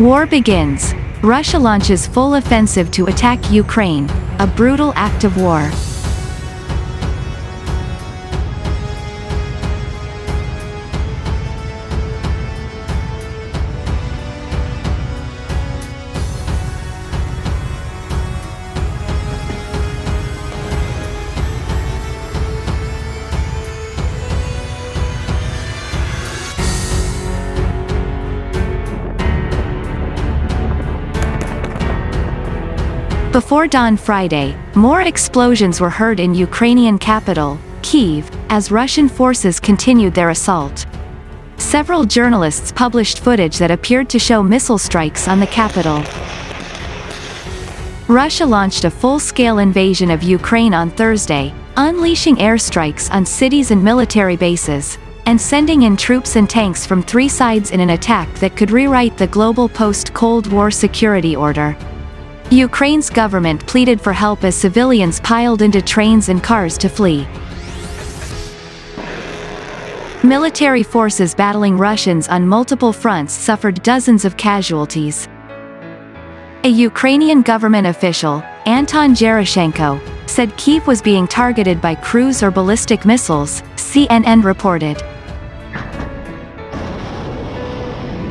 War begins. Russia launches full offensive to attack Ukraine, a brutal act of war. Before dawn Friday, more explosions were heard in Ukrainian capital, Kyiv, as Russian forces continued their assault. Several journalists published footage that appeared to show missile strikes on the capital. Russia launched a full-scale invasion of Ukraine on Thursday, unleashing airstrikes on cities and military bases, and sending in troops and tanks from three sides in an attack that could rewrite the global post-Cold War security order. Ukraine's government pleaded for help as civilians piled into trains and cars to flee. Military forces battling Russians on multiple fronts suffered dozens of casualties. A Ukrainian government official, Anton Gerashenko, said Kyiv was being targeted by cruise or ballistic missiles, CNN reported.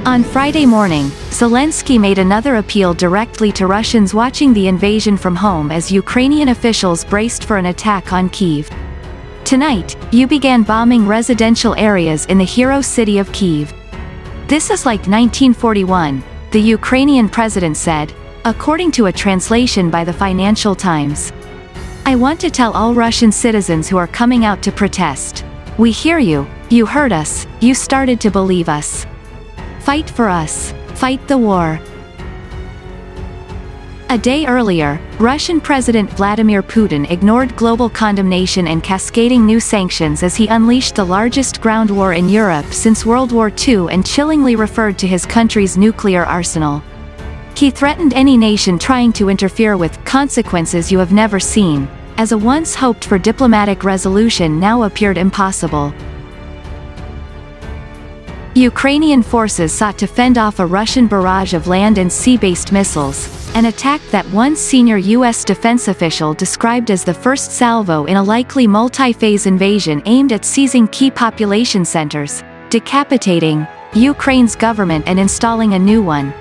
On Friday morning, Zelensky made another appeal directly to Russians watching the invasion from home as Ukrainian officials braced for an attack on Kyiv. Tonight, you began bombing residential areas in the hero city of Kyiv. This is like 1941, the Ukrainian president said, according to a translation by the Financial Times. I want to tell all Russian citizens who are coming out to protest. We hear you, you heard us, you started to believe us. Fight for us. Fight the war. A day earlier, Russian President Vladimir Putin ignored global condemnation and cascading new sanctions as he unleashed the largest ground war in Europe since World War II and chillingly referred to his country's nuclear arsenal. He threatened any nation trying to interfere with consequences you have never seen, as a once hoped-for diplomatic resolution now appeared impossible. Ukrainian forces sought to fend off a Russian barrage of land and sea-based missiles, an attack that one senior U.S. defense official described as the first salvo in a likely multi-phase invasion aimed at seizing key population centers, decapitating Ukraine's government and installing a new one.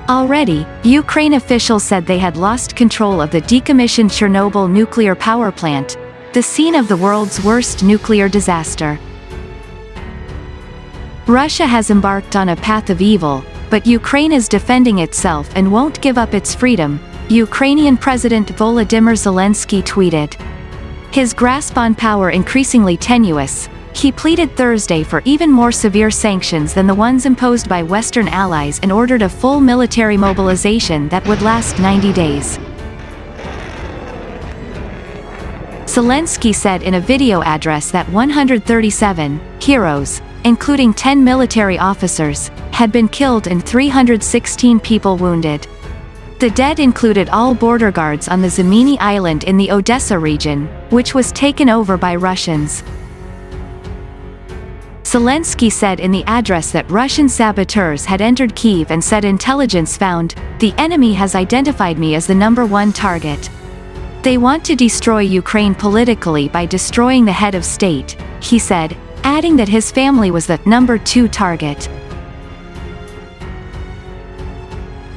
Already, Ukraine officials said they had lost control of the decommissioned Chernobyl nuclear power plant, the scene of the world's worst nuclear disaster. Russia has embarked on a path of evil, but Ukraine is defending itself and won't give up its freedom, Ukrainian President Volodymyr Zelensky tweeted. His grasp on power increasingly tenuous, he pleaded Thursday for even more severe sanctions than the ones imposed by Western allies and ordered a full military mobilization that would last 90 days. Zelensky said in a video address that 137 heroes, including 10 military officers, had been killed and 316 people wounded. The dead included all border guards on the Zemeny island in the Odessa region, which was taken over by Russians. Zelensky said in the address that Russian saboteurs had entered Kyiv and said intelligence found, "The enemy has identified me as the #1 target. They want to destroy Ukraine politically by destroying the head of state," he said, adding that his family was the #2 target.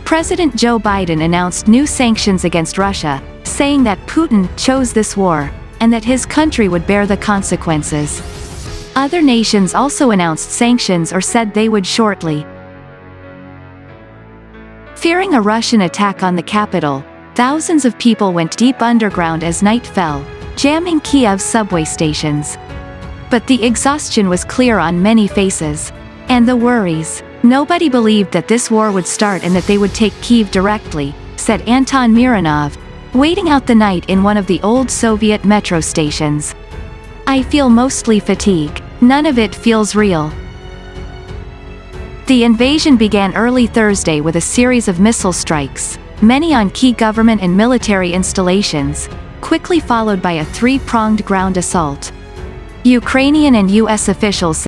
President Joe Biden announced new sanctions against Russia, saying that Putin chose this war, and that his country would bear the consequences. Other nations also announced sanctions or said they would shortly. Fearing a Russian attack on the capital, thousands of people went deep underground as night fell, jamming Kiev's subway stations. But the exhaustion was clear on many faces. And the worries. Nobody believed that this war would start and that they would take Kyiv directly, said Anton Mironov, waiting out the night in one of the old Soviet metro stations. I feel mostly fatigue. None of it feels real. The invasion began early Thursday with a series of missile strikes, many on key government and military installations, quickly followed by a three-pronged ground assault. Ukrainian and U.S. officials